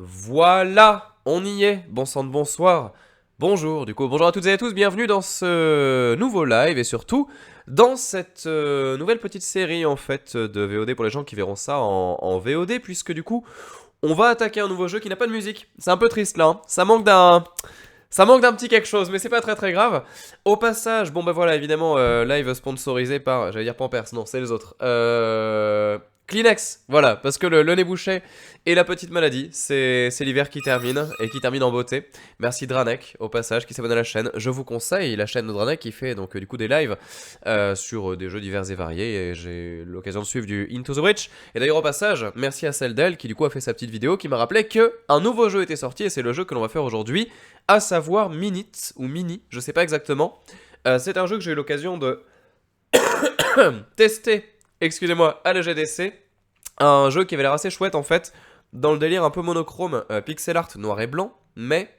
Voilà, on y est. Bon sang de bonsoir. Bonjour, du coup, bonjour à toutes et à tous, bienvenue dans ce nouveau live et surtout dans cette nouvelle petite série en fait de VOD pour les gens qui verront ça en VOD, puisque du coup, on va attaquer un nouveau jeu qui n'a pas de musique. C'est un peu triste là, hein. Ça manque d'un petit quelque chose, mais c'est pas très très grave. Au passage, bon bah voilà, évidemment, live sponsorisé par, j'allais dire Pampers, non, c'est les autres. Kleenex, voilà, parce que le nez bouché et la petite maladie, c'est l'hiver qui termine, et qui termine en beauté. Merci Dranek, au passage, qui s'abonne à la chaîne. Je vous conseille la chaîne de Dranek qui fait donc du coup des lives sur des jeux divers et variés, et j'ai l'occasion de suivre du Into the Breach. Et d'ailleurs au passage, merci à celle d'elle qui du coup a fait sa petite vidéo, qui m'a rappelé que un nouveau jeu était sorti, et c'est le jeu que l'on va faire aujourd'hui, à savoir Minit, ou Mini, je sais pas exactement. C'est un jeu que j'ai eu l'occasion de tester, excusez-moi, à la GDC. Un jeu qui avait l'air assez chouette en fait, dans le délire un peu monochrome, pixel art noir et blanc, mais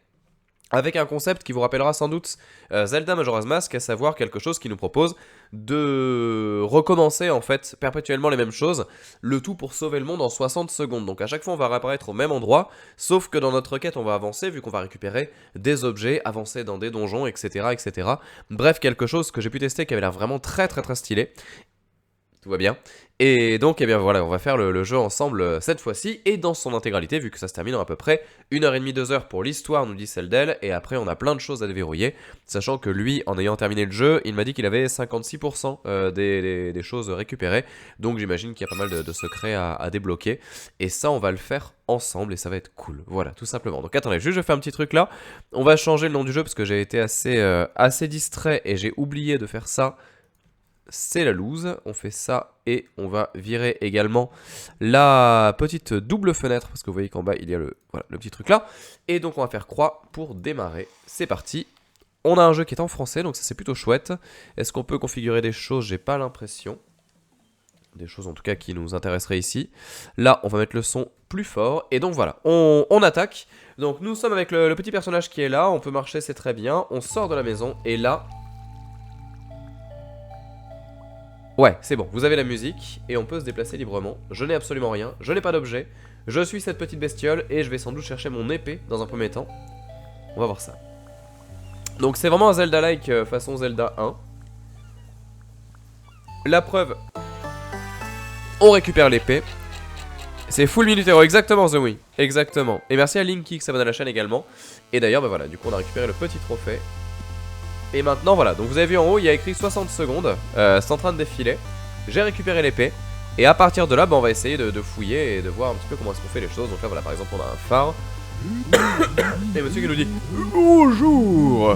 avec un concept qui vous rappellera sans doute Zelda Majora's Mask, à savoir quelque chose qui nous propose de recommencer en fait perpétuellement les mêmes choses, le tout pour sauver le monde en 60 secondes. Donc à chaque fois on va réapparaître au même endroit, sauf que dans notre quête on va avancer vu qu'on va récupérer des objets, avancer dans des donjons, etc. etc. Bref, quelque chose que j'ai pu tester qui avait l'air vraiment très très très stylé. Tout va bien. Et donc, eh bien voilà, on va faire le jeu ensemble cette fois-ci, et dans son intégralité, vu que ça se termine en à peu près 1h30, 2h pour l'histoire, nous dit celle d'elle, et après on a plein de choses à déverrouiller, sachant que lui, en ayant terminé le jeu, il m'a dit qu'il avait 56% des choses récupérées, donc j'imagine qu'il y a pas mal de secrets à débloquer, et ça on va le faire ensemble, et ça va être cool, voilà, tout simplement. Donc attendez, juste je fais un petit truc là, on va changer le nom du jeu, parce que j'ai été assez distrait, et j'ai oublié de faire ça. C'est la loose, on fait ça et on va virer également la petite double fenêtre parce que vous voyez qu'en bas il y a le petit truc là. Et donc on va faire croix pour démarrer, c'est parti. On a un jeu qui est en français donc ça c'est plutôt chouette. Est-ce qu'on peut configurer des choses? J'ai pas l'impression. Des choses en tout cas qui nous intéresseraient ici. Là on va mettre le son plus fort et donc voilà, on attaque. Donc nous sommes avec le petit personnage qui est là, on peut marcher, c'est très bien. On sort de la maison et là... Ouais, c'est bon, vous avez la musique et on peut se déplacer librement. Je n'ai absolument rien, je n'ai pas d'objet. Je suis cette petite bestiole et je vais sans doute chercher mon épée dans un premier temps. On va voir ça. Donc c'est vraiment un Zelda-like façon Zelda 1. La preuve, on récupère l'épée. C'est full militaire, exactement The Wii, exactement. Et merci à Linky qui s'abonne à la chaîne également. Et d'ailleurs, bah voilà, du coup on a récupéré le petit trophée. Et maintenant voilà, donc vous avez vu en haut il y a écrit 60 secondes, c'est en train de défiler. J'ai récupéré l'épée, et à partir de là bah, on va essayer de fouiller et de voir un petit peu comment est-ce qu'on fait les choses. Donc là voilà, par exemple on a un phare. Et monsieur qui nous dit bonjour,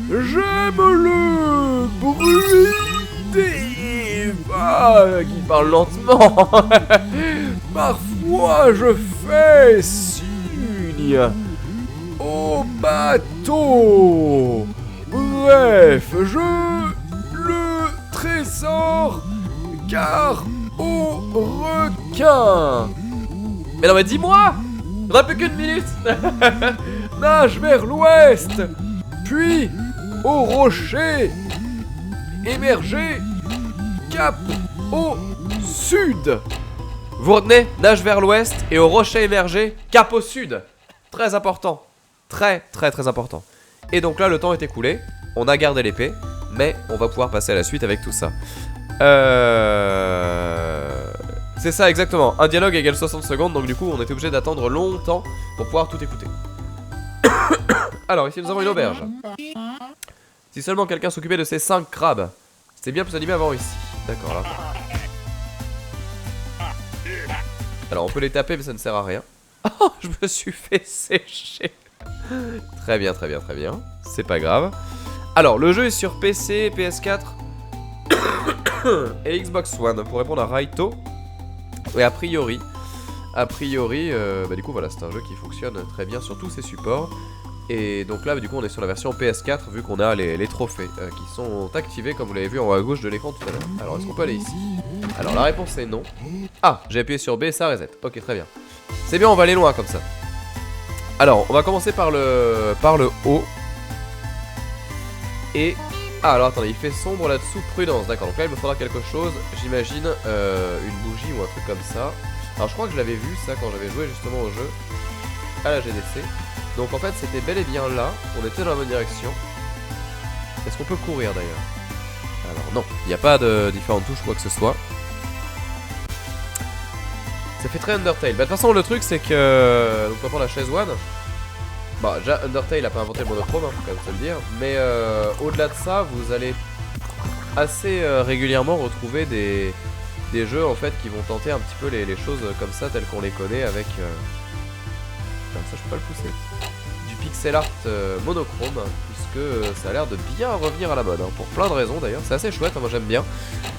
j'aime le bruit des vagues qui parle lentement. Parfois je fais signe au bateau. Bref, je le trésor car au requin. Mais non mais dis-moi, on a plus qu'une minute. Nage vers l'ouest, puis au rocher, émerger, cap au sud. Vous retenez, nage vers l'ouest et au rocher émerger, cap au sud. Très important, très très très important. Et donc là le temps est écoulé, on a gardé l'épée, mais on va pouvoir passer à la suite avec tout ça. C'est ça exactement, un dialogue égale 60 secondes, donc du coup on était obligé d'attendre longtemps pour pouvoir tout écouter. Alors ici nous avons une auberge. Si seulement quelqu'un s'occupait de ces 5 crabes. C'était bien plus animé avant ici. D'accord là. Alors on peut les taper mais ça ne sert à rien. Oh, je me suis fait sécher. Très bien, très bien, très bien. C'est pas grave. Alors, le jeu est sur PC, PS4 et Xbox One. Pour répondre à Raito. Et a priori, bah du coup voilà, c'est un jeu qui fonctionne très bien sur tous ses supports. Et donc là, du coup, on est sur la version PS4 vu qu'on a les trophées qui sont activés comme vous l'avez vu en haut à gauche de l'écran tout à l'heure. Alors, est-ce qu'on peut aller ici? Alors, la réponse est non. Ah, j'ai appuyé sur B et ça reset. Ok, très bien. C'est bien, on va aller loin comme ça. Alors, on va commencer par le haut. Et... Ah, alors attendez, il fait sombre là-dessous, prudence. D'accord, donc là, il me faudra quelque chose. J'imagine une bougie ou un truc comme ça. Alors, je crois que je l'avais vu, ça, quand j'avais joué justement au jeu. à la GDC. Donc en fait c'était bel et bien là, on était dans la bonne direction. Est-ce qu'on peut courir d'ailleurs? Alors non, il n'y a pas de différentes touches ou quoi que ce soit. Ça fait très Undertale. Bah de toute façon le truc c'est que... Donc on va prendre la chaise one. Bah déjà Undertale a pas inventé le monochrome, hein, faut quand même se le dire. Mais au-delà de ça, vous allez assez régulièrement retrouver des jeux en fait qui vont tenter un petit peu les choses comme ça telles qu'on les connaît avec... Comme ça je peux pas le pousser. Du pixel art monochrome, puisque ça a l'air de bien revenir à la mode, hein, pour plein de raisons d'ailleurs. C'est assez chouette, hein, moi j'aime bien.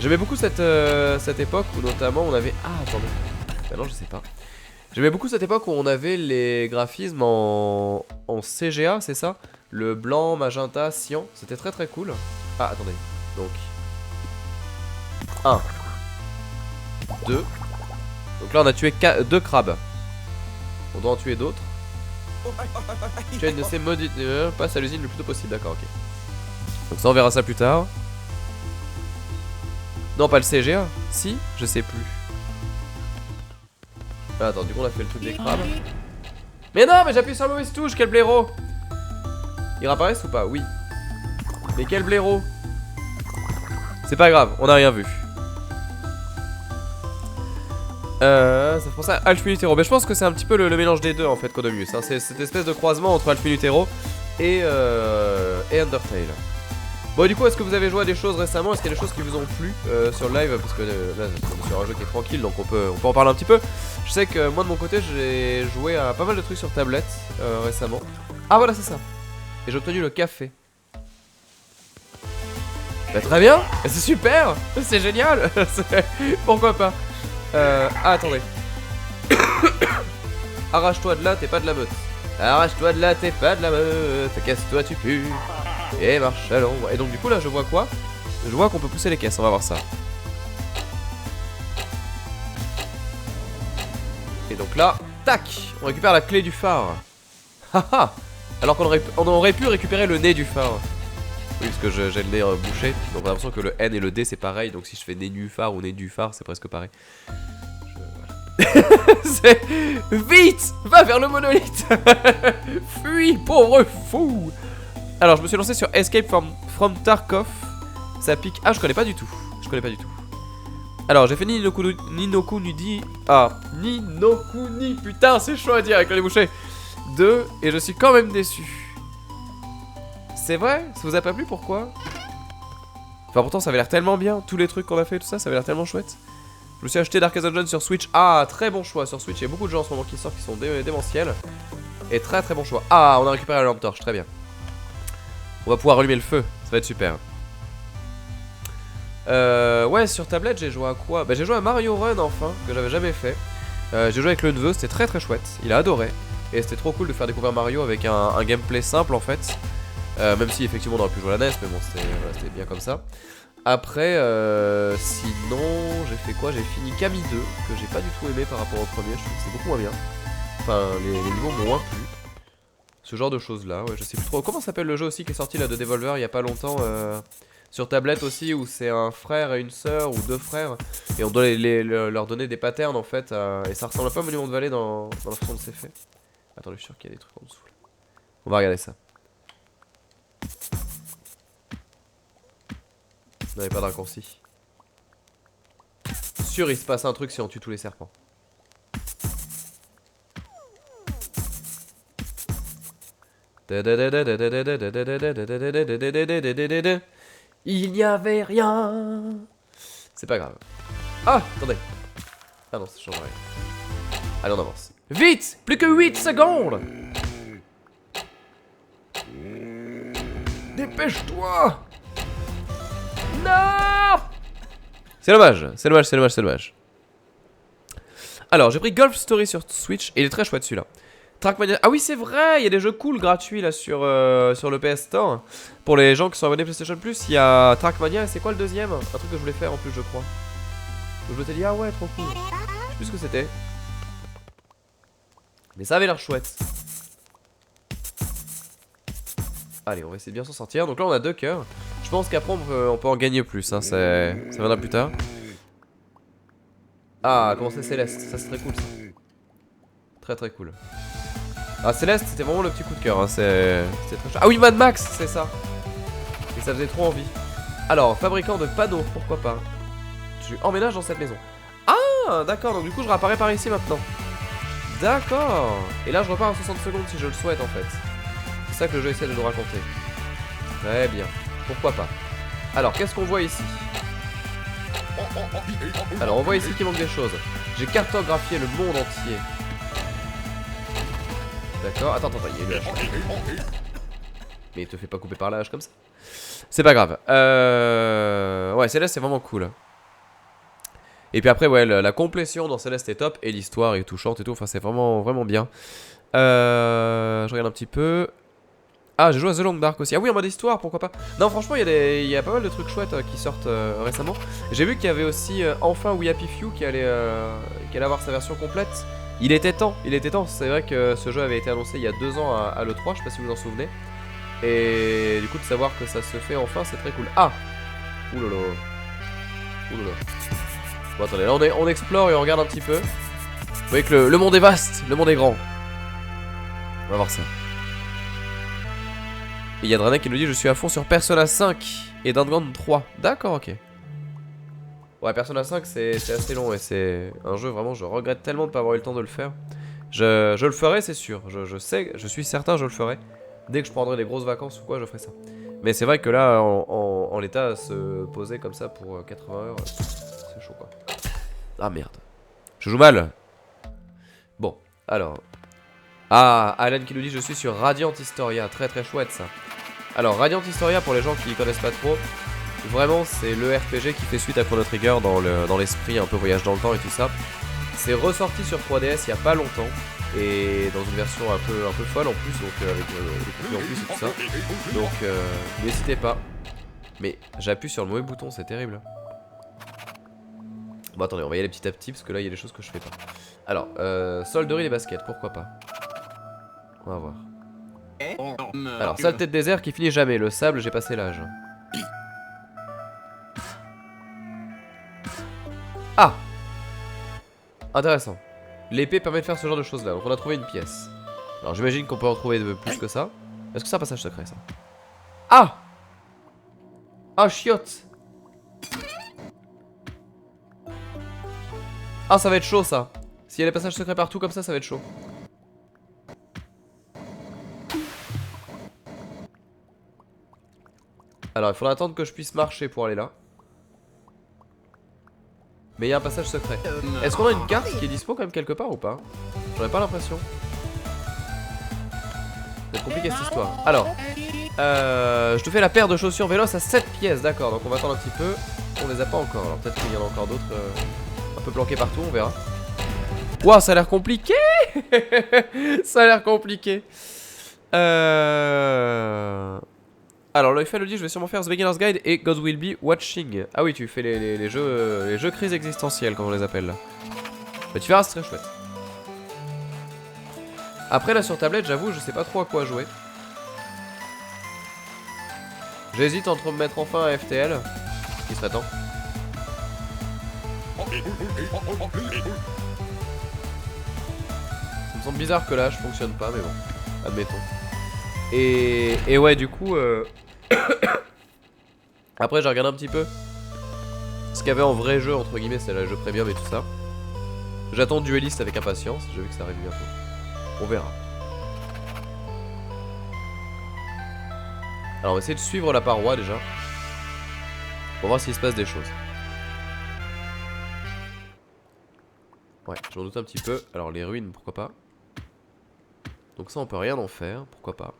J'aimais beaucoup cette époque où notamment on avait... Ah attendez, bah non je sais pas. J'aimais beaucoup cette époque où on avait les graphismes en CGA, c'est ça? Le blanc, magenta, cyan, c'était très très cool. Ah attendez, donc 1 2. Donc là on a tué 2 crabes. On doit en tuer d'autres. Tu as une de ces maudites... passe à l'usine le plus tôt possible, d'accord, ok. Donc ça on verra ça plus tard. Non pas le CGA, si, je sais plus. Ah, attends, du coup on a fait le truc des crabes. Mais non, mais j'appuie sur la mauvaise touche, quel blaireau! Ils réapparaissent ou pas? Oui. Mais quel blaireau! C'est pas grave, on a rien vu. Ça fait penser à Alphinutero. Mais je pense que c'est un petit peu le mélange des deux en fait, Codomius, hein. C'est cette espèce de croisement entre Alphinutero et Undertale. Bon, du coup, est-ce que vous avez joué à des choses récemment? Est-ce qu'il y a des choses qui vous ont plu sur le live? Parce que là, c'est sur un jeu qui est tranquille, donc on peut en parler un petit peu. Je sais que moi, de mon côté, j'ai joué à pas mal de trucs sur tablette récemment. Ah, voilà, c'est ça. Et j'ai obtenu le café. Bah, très bien, c'est super, c'est génial. Pourquoi pas. Ah, attendez. Arrache-toi de là, t'es pas de la meute. Arrache-toi de là, t'es pas de la meute. Casse-toi, tu pues. Et marche à l'ombre. Et donc du coup là je vois quoi? Je vois qu'on peut pousser les caisses, on va voir ça. Et donc là, tac, on récupère la clé du phare. Haha. Alors qu'on aurait pu récupérer le nez du phare. Oui, parce que j'ai le nez bouché. Donc on a l'impression que le N et le D c'est pareil. Donc si je fais nez du phare ou nez du phare, c'est presque pareil. C'est... Vite, va vers le monolithe. Fuis, pauvre fou. Alors je me suis lancé sur Escape from Tarkov. Ça pique... Ah je connais pas du tout. Je connais pas du tout. Alors j'ai fait Ninokuni. Ah Ninokuni. Putain c'est chaud à dire avec les bouchées 2. Et je suis quand même déçu. C'est vrai? Ça vous a pas plu? Pourquoi? Enfin pourtant ça avait l'air tellement bien. Tous les trucs qu'on a fait, tout ça, ça avait l'air tellement chouette. Je me suis acheté Darkest Dungeon sur Switch. Ah très bon choix sur Switch. Il y a beaucoup de gens en ce moment qui sortent qui sont démentiels. Et très très bon choix. Ah on a récupéré la lampe torche, très bien. On va pouvoir allumer le feu, ça va être super. Ouais, sur tablette, j'ai joué à quoi? Bah, j'ai joué à Mario Run enfin, que j'avais jamais fait. J'ai joué avec le neveu, c'était très très chouette. Il a adoré. Et c'était trop cool de faire découvrir Mario avec un gameplay simple en fait. Même si effectivement on aurait pu jouer à la NES, mais bon, c'était bien comme ça. Après, sinon, j'ai fait quoi? J'ai fini Kami 2, que j'ai pas du tout aimé par rapport au premier. Je trouve que c'est beaucoup moins bien. Enfin, les niveaux m'ont moins plu. Ce genre de choses là, ouais, je sais plus trop. Comment s'appelle le jeu aussi qui est sorti là de Devolver il y a pas longtemps sur tablette aussi, où c'est un frère et une sœur ou deux frères et on doit leur donner des patterns en fait et ça ressemble un peu à Monument de Vallée dans la façon dont c'est fait. Attendez, je suis sûr qu'il y a des trucs en dessous là. On va regarder ça. Non, il n'y a pas de raccourci. Sûr il se passe un truc si on tue tous les serpents. Il n'y avait rien. C'est pas grave. Ah, attendez. Ah non, ça change rien. Allez, on avance. Vite! Plus que 8 secondes! Dépêche-toi! Non! C'est dommage, c'est dommage, c'est dommage, c'est dommage. Alors, j'ai pris Golf Story sur Switch et il est très chouette celui-là. Trackmania. Ah oui, c'est vrai, il y a des jeux cool gratuits là sur le PS Store. Pour les gens qui sont abonnés PlayStation Plus, il y a Trackmania et c'est quoi le deuxième? Un truc que je voulais faire en plus, je crois. Donc je me suis dit, ah ouais, trop cool. Je sais plus ce que c'était. Mais ça avait l'air chouette. Allez, on va essayer de bien s'en sortir. Donc là, on a 2 cœurs. Je pense qu'après, on peut en gagner plus. Hein. Ça viendra plus tard. Ah, comment c'est céleste. Ça, c'est très cool ça. Très très cool. Ah, Céleste, c'était vraiment le petit coup de cœur. Hein. C'était très chouette. Ah oui, Mad Max, c'est ça. Et ça faisait trop envie. Alors, fabricant de panneaux, pourquoi pas. Je emménage dans cette maison. Ah, d'accord, donc du coup, je réapparais par ici maintenant. D'accord. Et là, je repars en 60 secondes si je le souhaite, en fait. C'est ça que le jeu essaie de nous raconter. Très bien. Pourquoi pas. Alors, qu'est-ce qu'on voit ici? Alors, on voit ici qu'il manque des choses. J'ai cartographié le monde entier. D'accord. Attends, il y a une hache. Mais te fais pas couper par la hache comme ça. C'est pas grave. Ouais, Céleste, c'est vraiment cool. Et puis après, ouais, la complétion dans Céleste est top. Et l'histoire est touchante et tout. Enfin, c'est vraiment, vraiment bien. Je regarde un petit peu. Ah, j'ai joué à The Long Dark aussi. Ah oui, en mode histoire, pourquoi pas. Non, franchement, il y a pas mal de trucs chouettes qui sortent récemment. J'ai vu qu'il y avait aussi enfin We Happy Few qui allait avoir sa version complète. Il était temps, il était temps. C'est vrai que ce jeu avait été annoncé il y a 2 ans à l'E3, je sais pas si vous en souvenez. Et du coup, de savoir que ça se fait enfin, c'est très cool. Ah! Oulala. Oulala. Bon, attendez, là on explore et on regarde un petit peu. Vous voyez que le monde est vaste, le monde est grand. On va voir ça. Et il y a Dranek qui nous dit je suis à fond sur Persona 5 et Danganronpa 3. D'accord, ok. Ouais, Persona 5 c'est assez long et c'est un jeu vraiment, je regrette tellement de ne pas avoir eu le temps de le faire. Je le ferai, c'est sûr. Je sais, je suis certain, je le ferai. Dès que je prendrai des grosses vacances ou quoi, je ferai ça. Mais c'est vrai que là, en l'état, se poser comme ça pour 80 heures, c'est chaud quoi. Ah merde. Je joue mal. Bon, alors. Ah, Alan qui nous dit je suis sur Radiant Historia. Très très chouette ça. Alors, Radiant Historia, pour les gens qui connaissent pas trop, vraiment c'est le RPG qui fait suite à Chrono Trigger dans l'esprit, un peu voyage dans le temps et tout ça. C'est ressorti sur 3DS il y a pas longtemps. Et dans une version un peu folle en plus, donc avec des contenus en plus et tout ça. Donc n'hésitez pas. Mais j'appuie sur le mauvais bouton, c'est terrible. Bon attendez, on va y aller petit à petit parce que là il y a des choses que je fais pas. Alors, solderie les baskets, pourquoi pas. On va voir. Alors, saleté de désert qui finit jamais. Le sable, j'ai passé l'âge. Ah! Intéressant. L'épée permet de faire ce genre de choses là. Donc on a trouvé une pièce. Alors j'imagine qu'on peut en trouver de plus que ça. Est-ce que c'est un passage secret ça? Ah! Ah chiotte! Ah ça va être chaud ça. S'il y a des passages secrets partout comme ça va être chaud. Alors il faudra attendre que je puisse marcher pour aller là. Mais il y a un passage secret. Est-ce qu'on a une carte qui est dispo quand même quelque part ou pas? J'en ai pas l'impression. C'est compliqué cette histoire. Alors, je te fais la paire de chaussures Véloce à 7 pièces, d'accord. Donc on va attendre un petit peu. On les a pas encore. Alors peut-être qu'il y en a encore d'autres un peu planqués partout, on verra. Ouah, ça a l'air compliqué. Ça a l'air compliqué. Alors, le FL dit je vais sûrement faire The Beginner's Guide et God Will Be Watching. Ah oui, tu fais les jeux crises existentielles, comme on les appelle là. Mais tu verras, c'est très chouette. Après, là sur tablette, j'avoue, je sais pas trop à quoi jouer. J'hésite entre me mettre enfin à FTL, qui serait temps. Ça me semble bizarre que là je fonctionne pas, mais bon, admettons. Et ouais, du coup, après j'ai regardé un petit peu ce qu'il y avait en vrai jeu, entre guillemets, c'est le jeu premium et tout ça. J'attends Duelist avec impatience, j'ai vu que ça arrive bientôt. On verra. Alors on va essayer de suivre la paroi déjà. Pour voir s'il se passe des choses. Ouais, je m'en doute un petit peu. Alors les ruines, pourquoi pas. Donc ça on peut rien en faire, pourquoi pas.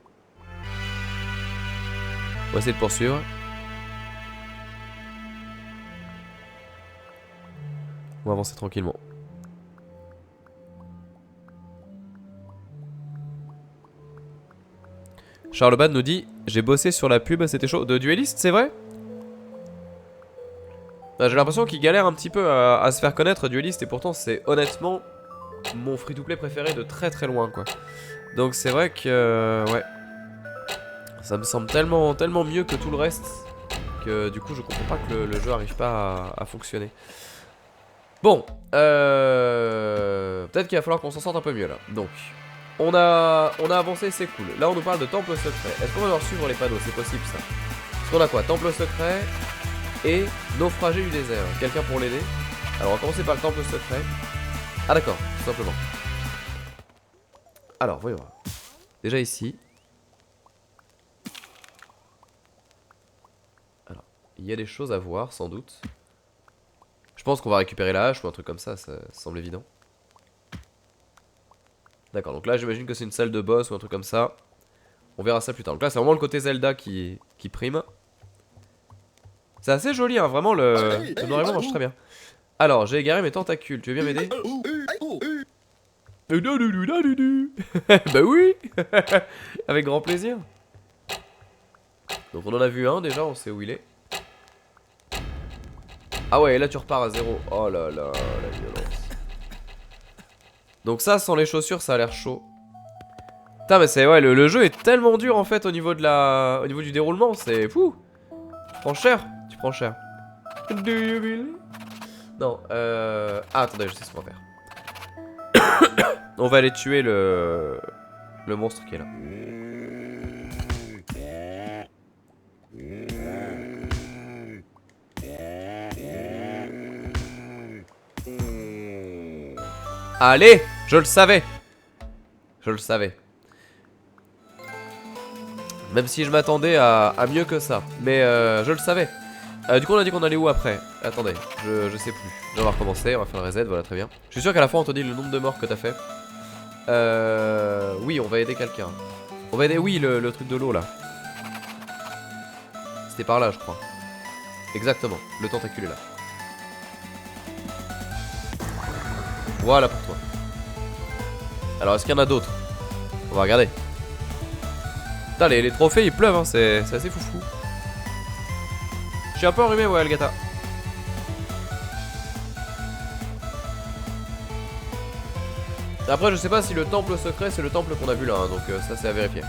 On va essayer de poursuivre. On va avancer tranquillement. Charles Bad nous dit j'ai bossé sur la pub, c'était chaud. De Duelist, c'est vrai? J'ai l'impression qu'il galère un petit peu à se faire connaître, Duelist, et pourtant c'est honnêtement mon free-to-play préféré de très très loin quoi. Donc c'est vrai que ouais, ça me semble tellement mieux que tout le reste que du coup je comprends pas que le jeu arrive pas à fonctionner. Bon, peut-être qu'il va falloir qu'on s'en sorte un peu mieux là. Donc, On a avancé, c'est cool. Là, on nous parle de temple secret. Est-ce qu'on va leur suivre les panneaux? C'est possible, ça. Parce qu'on a quoi? Temple secret et naufragé du désert. Quelqu'un pour l'aider? Alors, on va commencer par le temple secret. Ah, d'accord, tout simplement. Alors, voyons voir. Déjà ici. Alors, il y a des choses à voir, sans doute. Je pense qu'on va récupérer la hache ou un truc comme ça semble évident. D'accord, donc là j'imagine que c'est une salle de boss ou un truc comme ça. On verra ça plus tard. Donc là c'est vraiment le côté Zelda qui prime. C'est assez joli, hein, vraiment le noir et blanc marche très bien. Alors, j'ai égaré mes tentacules, tu veux bien m'aider? Bah oui. Avec grand plaisir. Donc on en a vu un déjà, on sait où il est. Ah ouais, et là tu repars à zéro. Oh là là, la violence. Donc ça, sans les chaussures, ça a l'air chaud. Putain, mais c'est... Ouais, le jeu est tellement dur, en fait, au niveau de la... Au niveau du déroulement, c'est... Fou. Tu prends cher. Tu prends cher. Do you really? Non, Ah, attendez, je sais ce qu'on va faire. On va aller tuer le monstre qui est là. Allez, je le savais. Je le savais. Même si je m'attendais à mieux que ça. Mais je le savais. Du coup on a dit qu'on allait où après? Attendez, je sais plus. On va recommencer, on va faire le reset, voilà très bien. Je suis sûr qu'à la fin on te dit le nombre de morts que t'as fait. Oui, on va aider quelqu'un. On va aider, oui, le truc de l'eau là. C'était par là je crois. Exactement, le tentacule est là. Voilà pour toi. Alors est-ce qu'il y en a d'autres? On va regarder. Putain, les trophées ils pleuvent, hein, c'est assez foufou. Je suis un peu enrhumé, ouais, Algata. Après, je sais pas si le temple secret c'est le temple qu'on a vu là, hein, donc ça c'est à vérifier.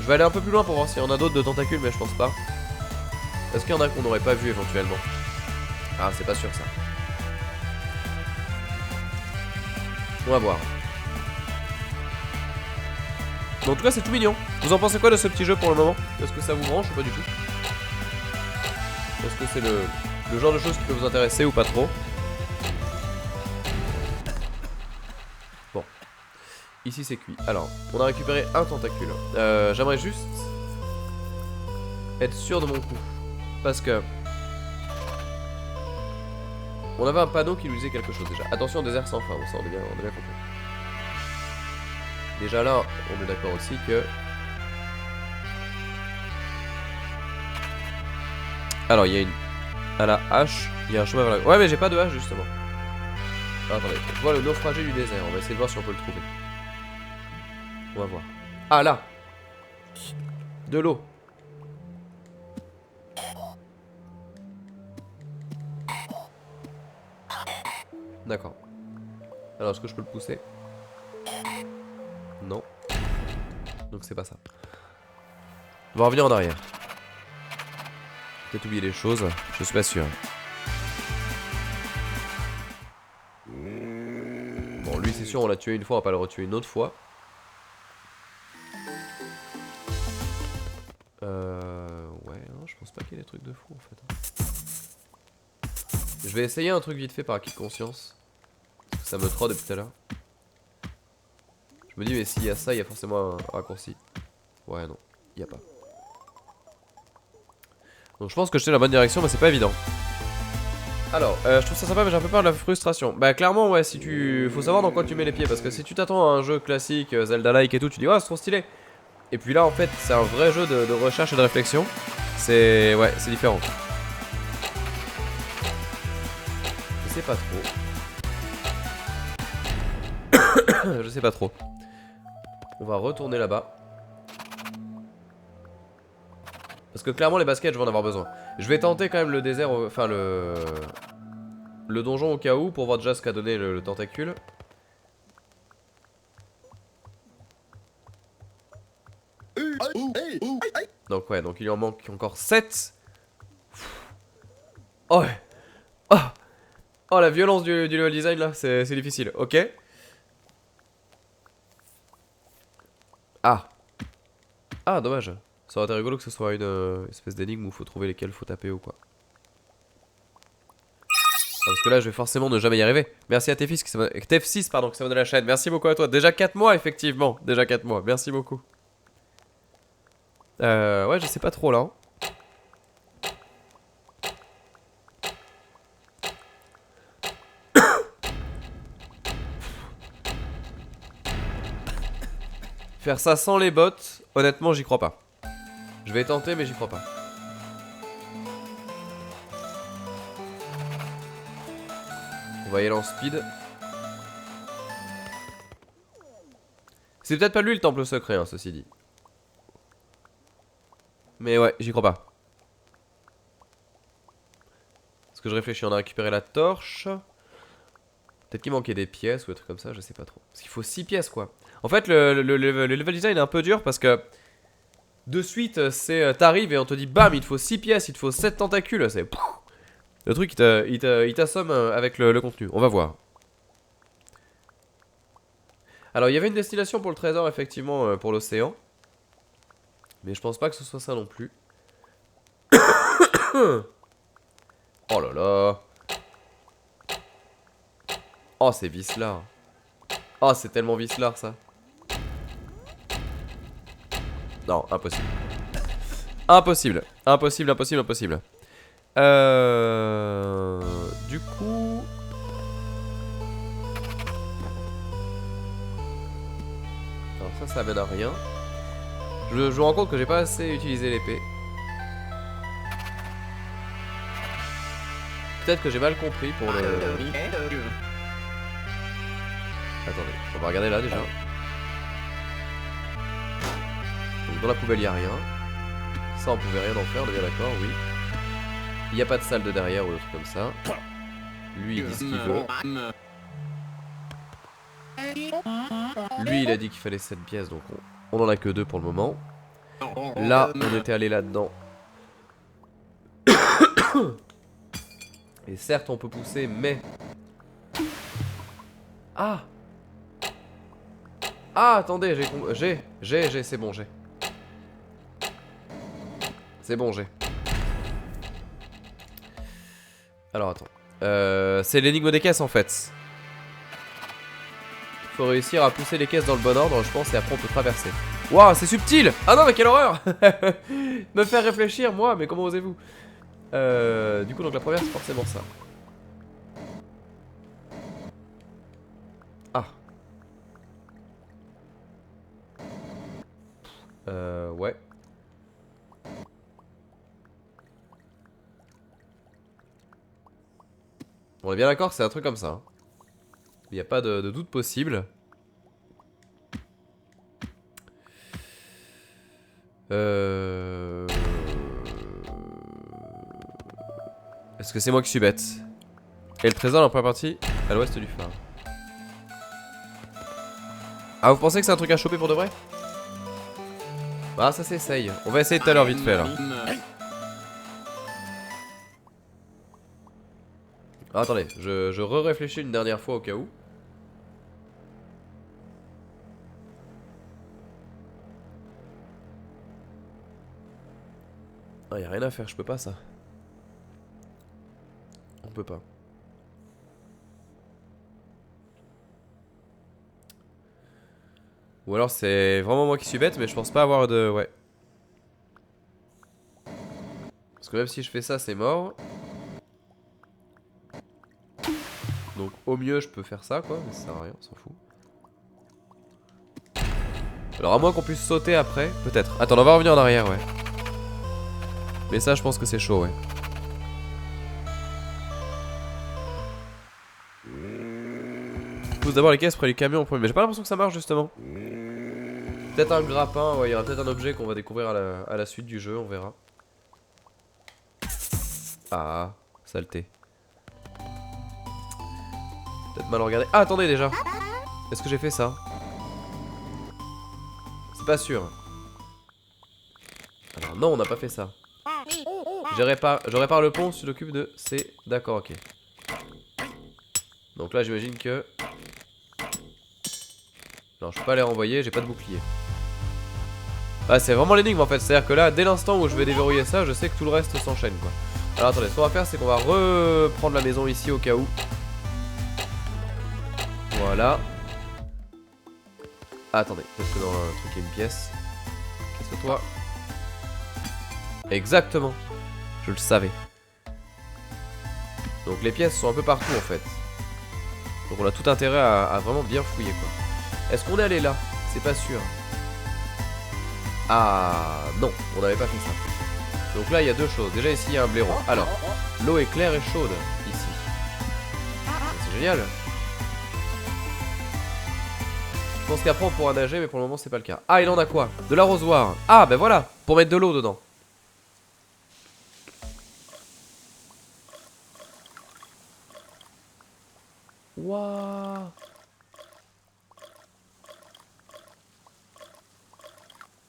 Je vais aller un peu plus loin pour voir s'il y en a d'autres de tentacules, mais je pense pas. Est-ce qu'il y en a qu'on n'aurait pas vu éventuellement? Ah, c'est pas sûr ça. On va voir. Bon, en tout cas, c'est tout mignon. Vous en pensez quoi de ce petit jeu pour le moment? Est-ce que ça vous branche ou pas du tout? Est-ce que c'est le genre de choses qui peut vous intéresser ou pas trop? Bon. Ici, c'est cuit. Alors, on a récupéré un tentacule. J'aimerais juste être sûr de mon coup. Parce que... On avait un panneau qui nous disait quelque chose déjà. Attention, désert sans fin. Bon, ça, on est bien compris. Déjà là, on est d'accord aussi que... Alors, il y a une... À la hache, il y a un chemin vers la... Ouais, mais j'ai pas de hache, justement. Ah, attendez, je vois le naufragé du désert. On va essayer de voir si on peut le trouver. On va voir. Ah, là! De l'eau. D'accord. Alors, est-ce que je peux le pousser? Non. Donc c'est pas ça. On va revenir en arrière. Peut-être oublier des choses, je suis pas sûr. Bon, lui c'est sûr, on l'a tué une fois, on va pas le retuer une autre fois. Ouais, non, je pense pas qu'il y ait des trucs de fou en fait. Je vais essayer un truc vite fait par acquis de conscience. Parce que ça me trotte depuis tout à l'heure. Je me dis, mais s'il y a ça, il y a forcément un raccourci. Ouais, non, il y a pas. Donc je pense que je suis dans la bonne direction, mais c'est pas évident. Alors, je trouve ça sympa, mais j'ai un peu peur de la frustration. Bah clairement, ouais, si tu... Faut savoir dans quoi tu mets les pieds, parce que si tu t'attends à un jeu classique, Zelda-like et tout, tu dis, oh, c'est trop stylé. Et puis là, en fait, c'est un vrai jeu de recherche et de réflexion. C'est... Ouais, c'est différent. Je sais pas trop. Je sais pas trop. On va retourner là-bas. Parce que clairement les baskets je vais en avoir besoin. Je vais tenter quand même le désert, enfin le donjon au cas où pour voir déjà ce qu'a donné le tentacule. Donc ouais, donc il en manque encore 7. Oh ouais. Oh, oh la violence du level design là, c'est difficile, ok. Ah. Ah, dommage. Ça aurait été rigolo que ce soit une espèce d'énigme où faut trouver lesquels faut taper ou quoi. Parce que là, je vais forcément ne jamais y arriver. Merci à TF6 pardon, qui s'abonne à la chaîne. Merci beaucoup à toi. Déjà 4 mois, effectivement. Déjà 4 mois. Merci beaucoup. Ouais, je sais pas trop là. Hein. Faire ça sans les bots, honnêtement, j'y crois pas. Je vais tenter, mais j'y crois pas. On va y aller en speed. C'est peut-être pas lui le temple secret, hein, ceci dit. Mais ouais, j'y crois pas. Parce que je réfléchis, on a récupéré la torche. Peut-être qu'il manquait des pièces ou des trucs comme ça, je sais pas trop. Parce qu'il faut 6 pièces quoi. En fait, le level design est un peu dur parce que de suite, c'est t'arrives et on te dit bam, il te faut 6 pièces, il te faut 7 tentacules. C'est le truc, il t'assomme avec le contenu. On va voir. Alors, il y avait une destination pour le trésor, effectivement, pour l'océan. Mais je pense pas que ce soit ça non plus. Oh là là. Oh, c'est vicelard. Oh, c'est tellement vicelard ça. Non, impossible. Impossible. Impossible, impossible, impossible. Du coup... Alors ça mène à rien. Je me rends compte que j'ai pas assez utilisé l'épée. Peut-être que j'ai mal compris pour le... Attendez, on va regarder là déjà. Donc dans la poubelle il a rien. Ça on pouvait rien en faire, on est bien d'accord, oui. Il n'y a pas de salle de derrière ou autre comme ça. Lui il dit ce qu'il veut. Lui il a dit qu'il fallait 7 pièces donc on en a que 2 pour le moment. Là on était allé là-dedans. Et certes on peut pousser mais... Ah. Ah attendez j'ai c'est bon j'ai. C'est bon j'ai. Alors attends. C'est l'énigme des caisses en fait. Faut réussir à pousser les caisses dans le bon ordre je pense et après on peut traverser. Waouh c'est subtil. Ah non mais quelle horreur. Me faire réfléchir moi mais comment osez-vous. Du coup donc la première c'est forcément ça. Ah. Ouais. On est bien d'accord c'est un truc comme ça. Hein. Il n'y a pas de doute possible. Est-ce que c'est moi qui suis bête? Et le trésor dans la première partie à l'ouest du phare. Ah vous pensez que c'est un truc à choper pour de vrai? Bah ça s'essaye. On va essayer tout à l'heure vite fait là. Ah, attendez, je réfléchis une dernière fois au cas où. Ah y'a rien à faire, je peux pas ça. On peut pas. Ou alors c'est vraiment moi qui suis bête mais je pense pas avoir de... Ouais. Parce que même si je fais ça c'est mort. Donc au mieux je peux faire ça quoi, mais ça sert à rien, on s'en fout. Alors à moins qu'on puisse sauter après, peut-être. Attends, on va revenir en arrière, ouais. Mais ça je pense que c'est chaud, ouais. Je pousse d'abord les caisses près du camion en premier, mais j'ai pas l'impression que ça marche justement. Peut-être un grappin, ouais, il y aura peut-être un objet qu'on va découvrir à la suite du jeu, on verra. Ah, saleté. Peut-être mal regardé. Ah, attendez déjà. Est-ce que j'ai fait ça? C'est pas sûr. Alors non, on n'a pas fait ça. Je répare le pont, je t'occupe de... C'est... D'accord, ok. Donc là, j'imagine que... Non, je peux pas les renvoyer, j'ai pas de bouclier. Ouais, c'est vraiment l'énigme en fait. C'est à dire que là, dès l'instant où je vais déverrouiller ça, je sais que tout le reste s'enchaîne quoi. Alors attendez, ce qu'on va faire c'est qu'on va reprendre la maison ici au cas où. Voilà. Ah, attendez, peut-être que dans le truc il y a une pièce. Casse-toi. Exactement. Je le savais. Donc les pièces sont un peu partout en fait. Donc on a tout intérêt à vraiment bien fouiller quoi. Est-ce qu'on est allé là? C'est pas sûr. Ah non, on n'avait pas fait ça. Donc là il y a deux choses. Déjà ici il y a un blaireau. Alors, l'eau est claire et chaude ici. C'est génial. Je pense qu'après on pourra nager mais pour le moment c'est pas le cas. Ah il en a quoi? De l'arrosoir. Ah ben voilà, pour mettre de l'eau dedans. Waouh.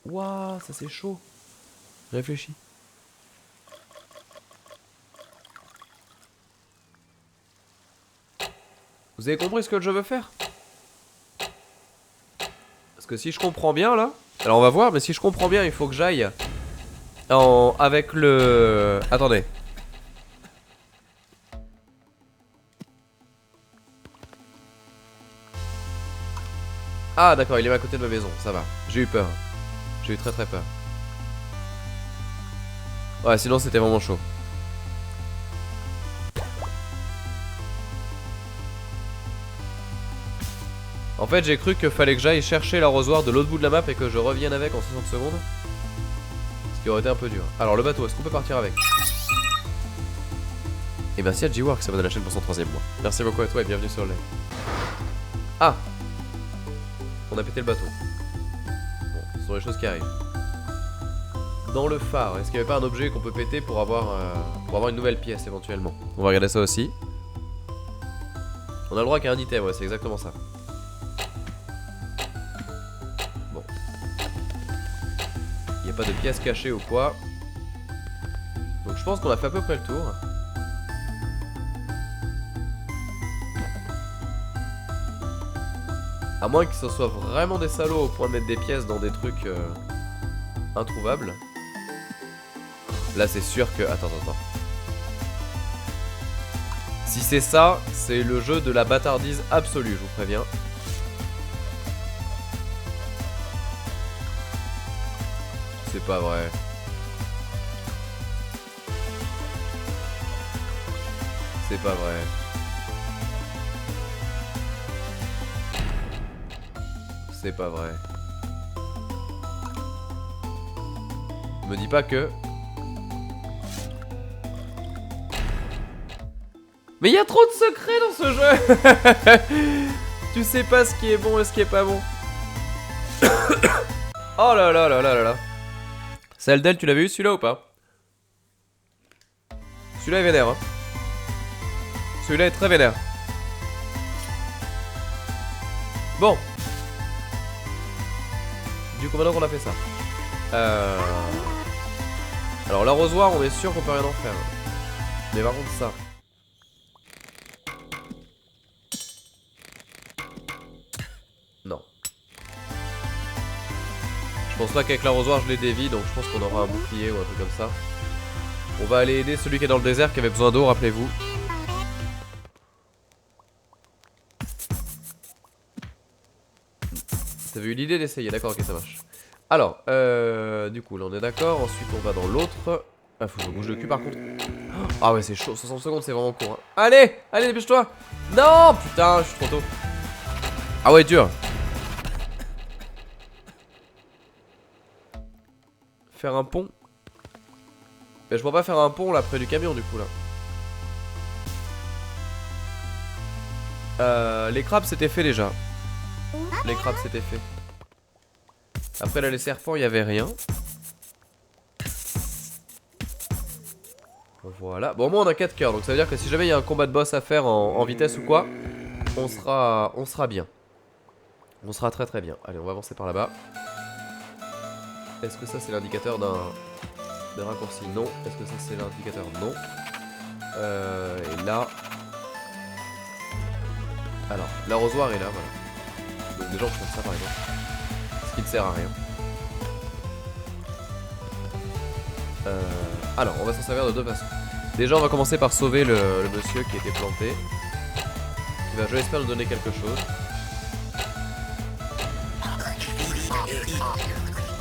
Waouh, ça c'est chaud. Réfléchis. Vous avez compris ce que je veux faire? Parce que si je comprends bien là... Alors on va voir, mais si je comprends bien, il faut que j'aille avec le... Attendez. Ah d'accord, il est à côté de ma maison, ça va. J'ai eu peur. J'ai eu très très peur. Ouais, sinon c'était vraiment chaud. En fait, j'ai cru qu'il fallait que j'aille chercher l'arrosoir de l'autre bout de la map et que je revienne avec en 60 secondes. Ce qui aurait été un peu dur. Alors, le bateau, est-ce qu'on peut partir avec? Et merci à G-Work, ça va de la chaîne pour son 3ème mois. Merci beaucoup à toi et bienvenue sur le live. Ah! On a pété le bateau. Bon, ce sont les choses qui arrivent. Dans le phare, est-ce qu'il n'y avait pas un objet qu'on peut péter pour avoir une nouvelle pièce éventuellement? On va regarder ça aussi. On a le droit qu'à un item, ouais, c'est exactement ça. Bon. Il n'y a pas de pièce cachée ou quoi. Donc je pense qu'on a fait à peu près le tour. À moins que ce soit vraiment des salauds au point de mettre des pièces dans des trucs introuvables. Là c'est sûr que... Attends. Si c'est ça, c'est le jeu de la bâtardise absolue, je vous préviens. C'est pas vrai. C'est pas vrai. C'est pas vrai. Me dis pas que... Mais il y a trop de secrets dans ce jeu. Tu sais pas ce qui est bon et ce qui est pas bon. Oh là là là là là là. Saldel, tu l'avais eu celui-là ou pas? Celui-là est vénère hein. Celui-là est très vénère. Bon. Du coup maintenant qu'on a fait ça. Alors l'arrosoir on est sûr qu'on peut rien en faire. Mais par contre ça. Non. Je pense pas qu'avec l'arrosoir je l'ai dévie, donc je pense qu'on aura un bouclier ou un truc comme ça. On va aller aider celui qui est dans le désert qui avait besoin d'eau, rappelez-vous. T'avais eu l'idée d'essayer, d'accord, ok ça marche. Alors, du coup là on est d'accord, ensuite on va dans l'autre. Ah faut que je bouge le cul par contre. Ah ouais c'est chaud, 60 secondes c'est vraiment court hein. Allez, allez dépêche-toi. Non putain, je suis trop tôt. Ah ouais dur. Faire un pont. Mais je vois pas faire un pont là près du camion du coup là. Les crabes c'était fait déjà. Les crabes c'était fait. Après là les serpents il y avait rien. Voilà. Bon moi on a 4 cœurs donc ça veut dire que si jamais il y a un combat de boss à faire en vitesse ou quoi, on sera bien. On sera très très bien. Allez on va avancer par là-bas. Est-ce que ça c'est l'indicateur d'un raccourci? Non. Est-ce que ça c'est l'indicateur? Non. Et là... Alors, l'arrosoir est là, voilà. Donc déjà on peut faire ça par exemple. Ce qui ne sert à rien. Alors, on va s'en servir de deux façons. Déjà, on va commencer par sauver le monsieur qui était planté. Qui va, je l'espère, nous donner quelque chose.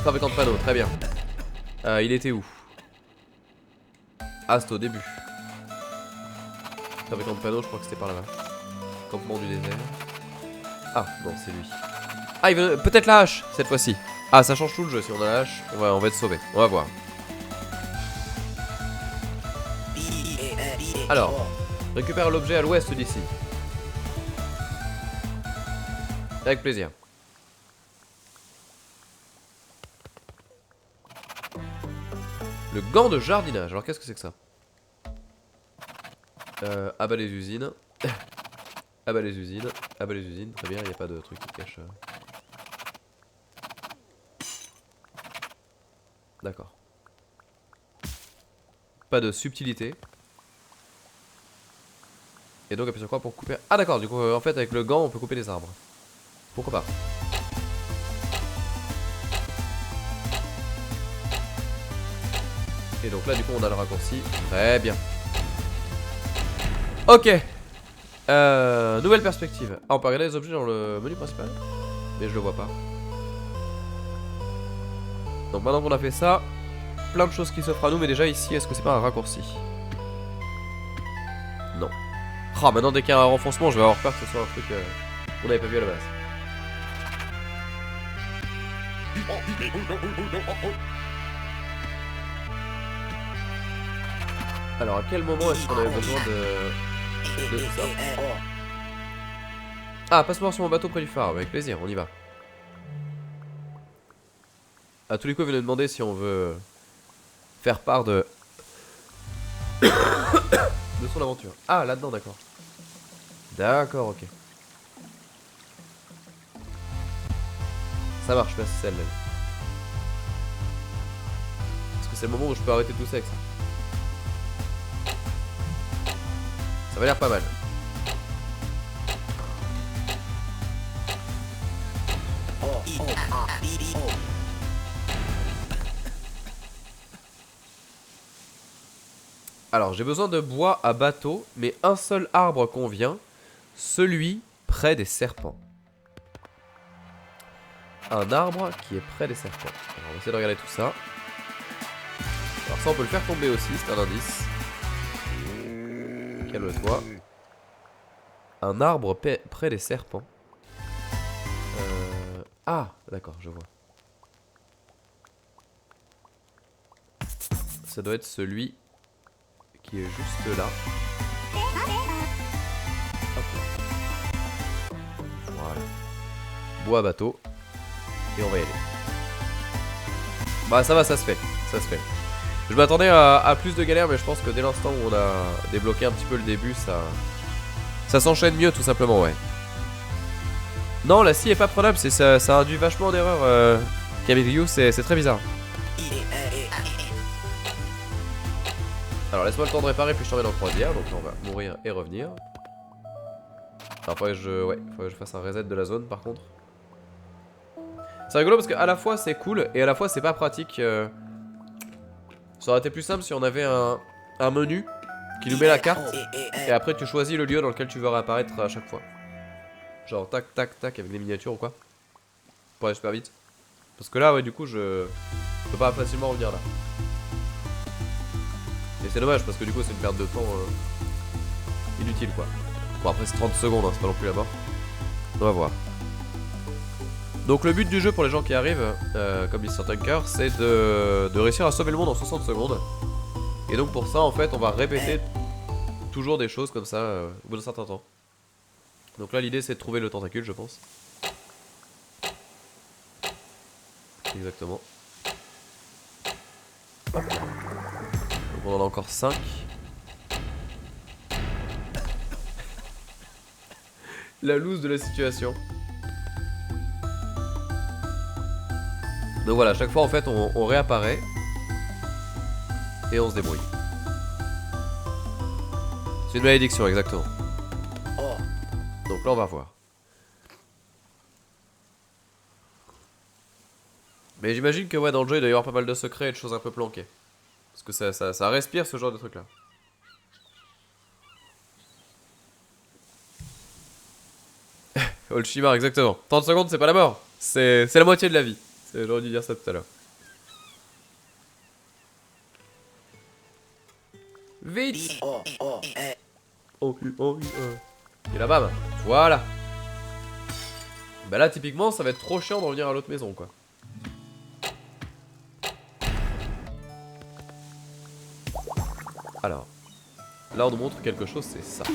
Fabricant de panneaux, très bien. Il était où? Ah, c'était au début. Fabricant de panneaux, je crois que c'était par là-bas. Campement du désert. Ah, non, c'est lui. Ah, il veut peut-être la hache, cette fois-ci. Ah, ça change tout le jeu, si on a la hache, on va être sauvé. On va voir. Alors, récupère l'objet à l'ouest d'ici. Avec plaisir. Le gant de jardinage. Alors qu'est-ce que c'est que ça? Abat les usines. Abat les usines. Abat les usines. Très bien, il n'y a pas de truc qui cache. D'accord. Pas de subtilité. Et donc appuie sur quoi pour couper? Ah d'accord, du coup en fait avec le gant on peut couper les arbres. Pourquoi pas? Et donc là du coup on a le raccourci. Très bien. Ok. Nouvelle perspective. Ah, on peut regarder les objets dans le menu principal. Mais je le vois pas. Donc maintenant qu'on a fait ça, plein de choses qui s'offrent à nous. Mais déjà ici, est-ce que c'est pas un raccourci? Non. Ah, maintenant dès qu'il y a un renfoncement, je vais avoir peur que ce soit un truc qu'on n'avait pas vu à la base. Alors à quel moment est-ce qu'on avait besoin de tout ça? Ah, passe-moi sur mon bateau près du phare, avec plaisir, on y va. À tous les coups, il vient nous demander si on veut faire part de son aventure. Ah, là-dedans, d'accord. D'accord, ok. Ça marche, merci celle-là. Parce que c'est le moment où je peux arrêter tout ça avec ça. Ça va l'air pas mal. Alors, j'ai besoin de bois à bateau, mais un seul arbre convient, celui près des serpents. Un arbre qui est près des serpents. Alors, on va essayer de regarder tout ça. Alors ça, on peut le faire tomber aussi, c'est un indice. Calme-toi. Un arbre près des serpents. Ah, d'accord, je vois. Ça doit être celui qui est juste là. Hop là. Voilà. Bois à bateau. Et on va y aller. Bah ça va, ça se fait. Ça se fait. Je m'attendais à plus de galères, mais je pense que dès l'instant où on a débloqué un petit peu le début, ça s'enchaîne mieux tout simplement, ouais. Non, la scie est pas prenable, ça induit vachement d'erreur. Camille, c'est très bizarre. Alors laisse-moi le temps de réparer puis je t'emmène en croisière. Donc là on va mourir et revenir. Alors faudrait que je fasse un reset de la zone par contre. C'est rigolo parce qu'à la fois c'est cool et à la fois c'est pas pratique. Ça aurait été plus simple si on avait un menu qui nous met la carte et après tu choisis le lieu dans lequel tu veux réapparaître à chaque fois. Genre tac tac tac avec des miniatures ou quoi. Pour aller super vite. Parce que là ouais du coup je peux pas facilement revenir là. Et c'est dommage parce que du coup c'est une perte de temps inutile quoi. Bon après c'est 30 secondes, hein, c'est pas non plus la mort. On va voir. Donc le but du jeu pour les gens qui arrivent, comme dit Tinker, c'est de réussir à sauver le monde en 60 secondes. Et donc pour ça en fait on va répéter toujours des choses comme ça au bout d'un certain temps. Donc là l'idée c'est de trouver le tentacule je pense. Exactement. Donc on en a encore 5. La loose de la situation. Donc voilà, à chaque fois en fait on réapparaît. Et on se débrouille. C'est une malédiction exactement. Donc là on va voir. Mais j'imagine que ouais dans le jeu il doit y avoir pas mal de secrets et de choses un peu planquées. Parce que ça respire ce genre de truc là. Olshimar, exactement. 30 secondes, c'est pas la mort. C'est la moitié de la vie. J'aurais dû dire ça tout à l'heure. Vite. Et là, bam. Voilà. Bah là, typiquement, ça va être trop chiant de revenir à l'autre maison, quoi. Alors. Là, on nous montre quelque chose, c'est ça.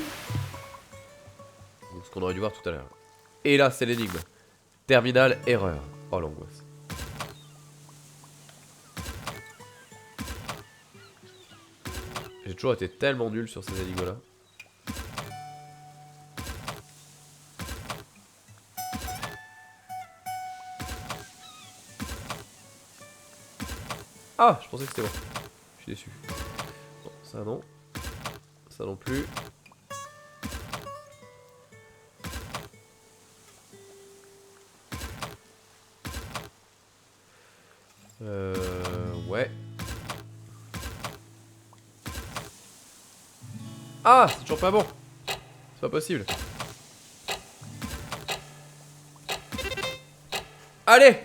Donc, ce qu'on aurait dû voir tout à l'heure. Et là, c'est l'énigme. Terminal erreur. Oh, l'angoisse. J'ai toujours été tellement nul sur ces énigmes-là. Ah, je pensais que c'était bon. Je suis déçu. Non, ça non. Ça non plus. Ouais. Ah, c'est toujours pas bon. C'est pas possible. Allez!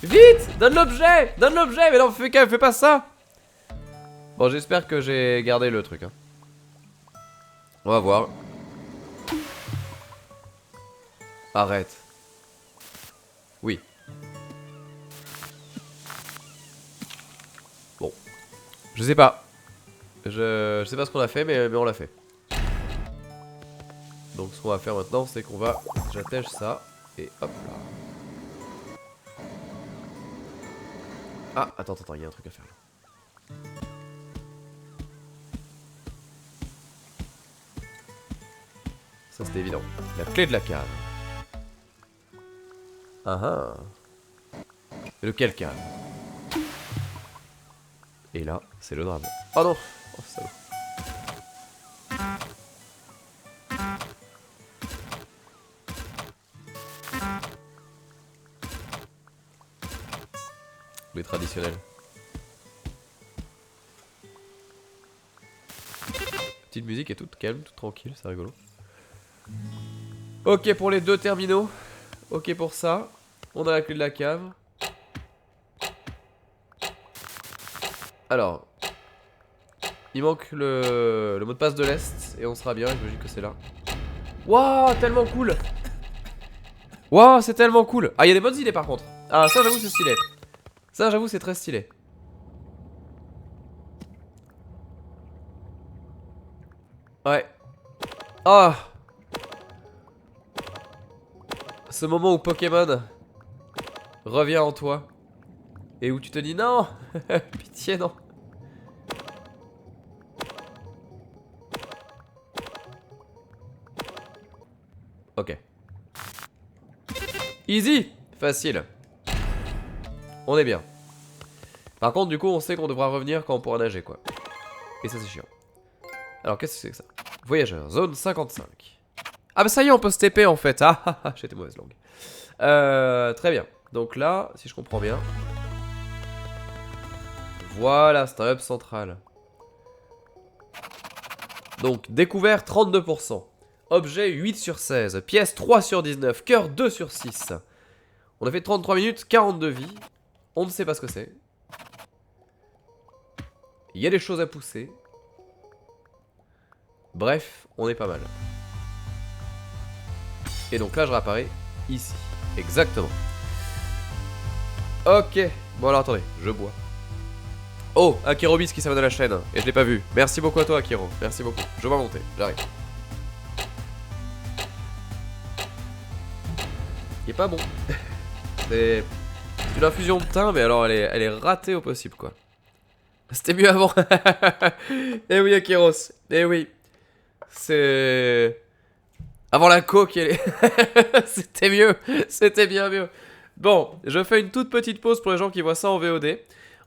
Vite! Donne l'objet! Donne l'objet! Mais non, fais pas ça! Bon, j'espère que j'ai gardé le truc. Hein. On va voir. Arrête. Oui. Bon. Je sais pas. Je sais pas ce qu'on a fait, mais on l'a fait. Donc ce qu'on va faire maintenant, c'est qu'on va... J'attèche ça. Et hop là. Ah, attends, il y a un truc à faire là. Ça c'était évident. La clé de la cave. Ah ah. Et lequel cave? Et là, c'est le drame. Oh non! Oh salaud. Les traditionnels. Petite musique est toute calme, toute tranquille, c'est rigolo. Ok pour les deux terminaux. Ok pour ça. On a la clé de la cave. Alors. Il manque le mot de passe de l'Est. Et on sera bien, j'imagine que c'est là. Waouh, tellement cool. Waouh, c'est tellement cool. Ah, il y a des bonnes idées par contre. Ah, ça j'avoue c'est stylé. Ça j'avoue c'est très stylé. Ouais. Ah. Ce moment où Pokémon revient en toi. Et où tu te dis non. Pitié non. Ok. Easy. Facile. On est bien. Par contre du coup on sait qu'on devra revenir quand on pourra nager quoi. Et ça c'est chiant. Alors qu'est-ce que c'est que ça? Voyageur, zone 55. Ah bah ça y est on peut se TP en fait. Ah ah ah, j'étais mauvaise langue. Très bien. Donc là, si je comprends bien. Voilà, c'est un hub central. Donc découvert 32%. Objet 8 sur 16. Pièce 3 sur 19. Cœur 2 sur 6. On a fait 33 minutes, 42 vies. On ne sait pas ce que c'est. Il y a des choses à pousser. Bref, on est pas mal. Et donc là, je réapparais ici. Exactement. Ok. Bon alors attendez, je bois. Oh, Akirobis qui s'abonne à la chaîne. Et je l'ai pas vu. Merci beaucoup à toi, Akiro. Merci beaucoup. Je vais monter. J'arrive. Il est pas bon. C'est une infusion de thym, mais alors elle est ratée au possible, quoi. C'était mieux avant. Eh oui, Akiros. Eh oui. C'est... Avant la coke, elle est... C'était mieux. C'était bien mieux. Bon, je fais une toute petite pause pour les gens qui voient ça en VOD.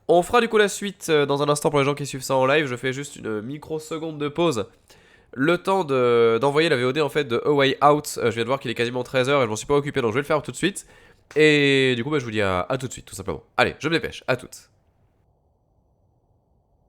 On fera du coup la suite dans un instant pour les gens qui suivent ça en live. Je fais juste une microseconde de pause. Le temps d'envoyer la VOD en fait de A Way Out. Je viens de voir qu'il est quasiment 13h et je m'en suis pas occupé donc je vais le faire tout de suite. Et du coup, bah, je vous dis à tout de suite, tout simplement. Allez, je me dépêche, à toutes.